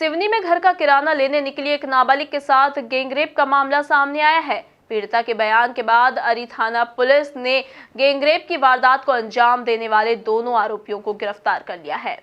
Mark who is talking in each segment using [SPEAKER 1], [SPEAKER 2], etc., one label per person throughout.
[SPEAKER 1] सिवनी में घर का किराना लेने निकली एक नाबालिग के साथ गैंगरेप का मामला सामने आया है। पीड़िता के बयान के बाद अरी थाना पुलिस ने गैंगरेप की वारदात को अंजाम देने वाले दोनों आरोपियों को गिरफ्तार कर लिया है।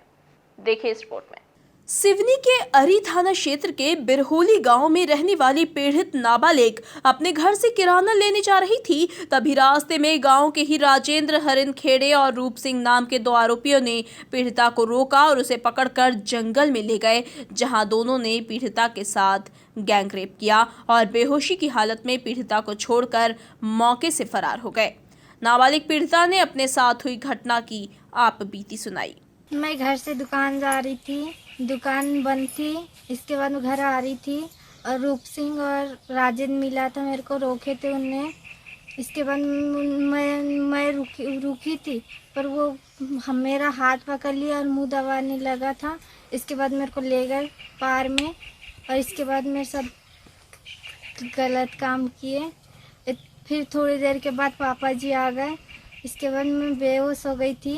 [SPEAKER 1] देखिए इस रिपोर्ट में।
[SPEAKER 2] सिवनी के अरी थाना क्षेत्र के बिरहोली गांव में रहने वाली पीड़ित नाबालिग अपने घर से किराना लेने जा रही थी। तभी रास्ते में गांव के ही राजेंद्र हरिन खेड़े और रूप सिंह नाम के दो आरोपियों ने पीड़िता को रोका और उसे पकड़कर जंगल में ले गए, जहां दोनों ने पीड़िता के साथ गैंगरेप किया और बेहोशी की हालत में पीड़िता को छोड़कर मौके से फरार हो गए। नाबालिग पीड़िता ने अपने साथ हुई घटना की आप बीती सुनाई।
[SPEAKER 3] मैं घर से दुकान जा रही थी, दुकान बंद थी। इसके बाद मैं घर आ रही थी और रूप सिंह और राजेंद्र मिला था, मेरे को रोके थे उनने। इसके बाद मैं रुकी थी, पर वो मेरा हाथ पकड़ लिया और मुंह दबाने लगा था। इसके बाद मेरे को ले गए पार में और इसके बाद मेरे सब गलत काम किए। फिर थोड़ी देर के बाद पापा जी आ गए। इसके बाद मैं बेहोश हो गई थी,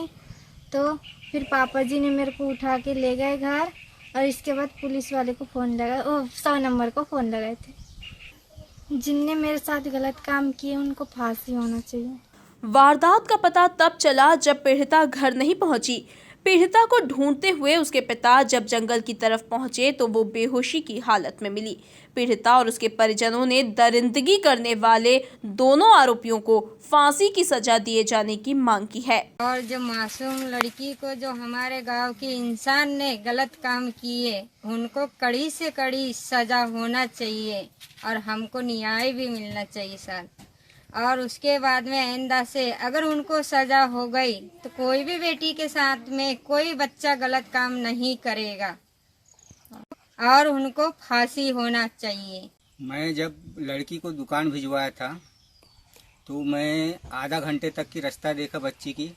[SPEAKER 3] तो फिर पापा जी ने मेरे को उठा के ले गए घर और इसके बाद पुलिस वाले को फ़ोन लगाया, 100 नंबर को फ़ोन लगाए थे। जिनने मेरे साथ गलत काम किए उनको फांसी होना चाहिए।
[SPEAKER 2] वारदात का पता तब चला जब पीड़िता घर नहीं पहुंची। पीड़िता को ढूंढते हुए उसके पिता जब जंगल की तरफ पहुंचे तो वो बेहोशी की हालत में मिली। पीड़िता और उसके परिजनों ने दरिंदगी करने वाले दोनों आरोपियों को फांसी की सजा दिए जाने की मांग की है।
[SPEAKER 4] और जो मासूम लड़की को जो हमारे गांव के इंसान ने गलत काम किए, उनको कड़ी से कड़ी सजा होना चाहिए और हमको न्याय भी मिलना चाहिए सर। और उसके बाद में आइंदा से अगर उनको सजा हो गई तो कोई भी बेटी के साथ में कोई बच्चा गलत काम नहीं करेगा और उनको फांसी होना चाहिए।
[SPEAKER 5] मैं जब लड़की को दुकान भिजवाया था तो मैं आधा घंटे तक की रास्ता देखा बच्ची की,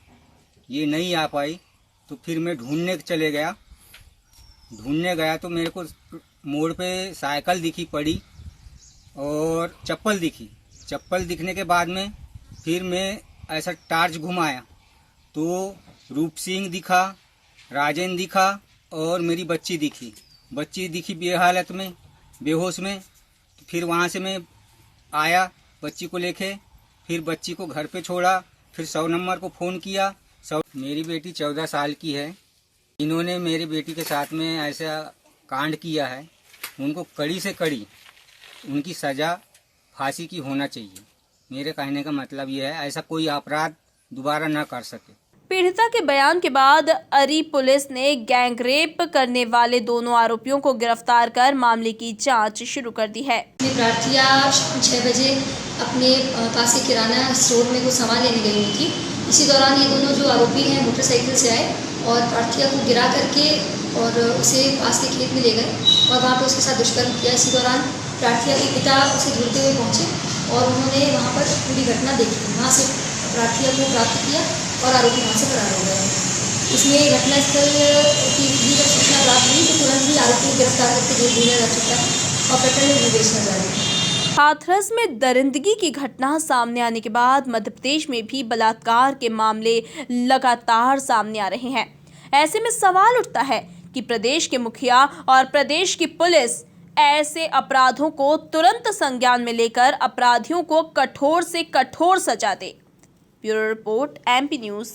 [SPEAKER 5] ये नहीं आ पाई तो फिर मैं ढूंढने गया तो मेरे को मोड़ पे साइकिल दिखी पड़ी और चप्पल दिखने के बाद में फिर मैं ऐसा टार्च घुमाया तो रूप सिंह दिखा, राजेंद्र दिखा और मेरी बच्ची दिखी बेहालत में, बेहोश में। तो फिर वहाँ से मैं आया बच्ची को लेके, फिर बच्ची को घर पे छोड़ा, फिर 100 नंबर को फ़ोन किया। मेरी बेटी 14 साल की है। इन्होंने मेरी बेटी के साथ में ऐसा कांड किया है, उनको कड़ी से कड़ी उनकी सज़ा फांसी की होना चाहिए। मेरे कहने का मतलब यह है ऐसा कोई अपराध दोबारा न कर सके।
[SPEAKER 2] पीड़िता के बयान के बाद अरी पुलिस ने गैंगरेप करने वाले दोनों आरोपियों को गिरफ्तार कर मामले की जांच शुरू कर दी है।
[SPEAKER 6] प्रार्थिया 6 बजे अपने पास के किराना स्टोर में कुछ सामान लेने गई हुई थी। इसी दौरान ये दोनों जो आरोपी हैं मोटरसाइकिल से आए और प्रार्थिया को गिरा करके और उसे पास के खेत में ले गए और वहाँ पर उसके साथ दुष्कर्म किया। इसी दौरान प्रार्थिया के पिता उसे ढूंढते हुए पहुँचे और उन्होंने वहाँ पर पूरी घटना देखी। वहाँ से प्रार्थिया को प्राप्त किया और आरोपी वहाँ से फरार हो गए। इसमें घटनास्थल की भी जब सूचना प्राप्त हुई तो तुरंत ही आरोपी को गिरफ्तार करके जेल भेजा जा चुका है और प्रकरण निर्देश में जारी है।
[SPEAKER 2] हाथरस में दरिंदगी की घटना सामने आने के बाद मध्य प्रदेश में भी बलात्कार के मामले लगातार सामने आ रहे हैं। ऐसे में सवाल उठता है कि प्रदेश के मुखिया और प्रदेश की पुलिस ऐसे अपराधों को तुरंत संज्ञान में लेकर अपराधियों को कठोर से कठोर सजा दे। Bureau report, MP news.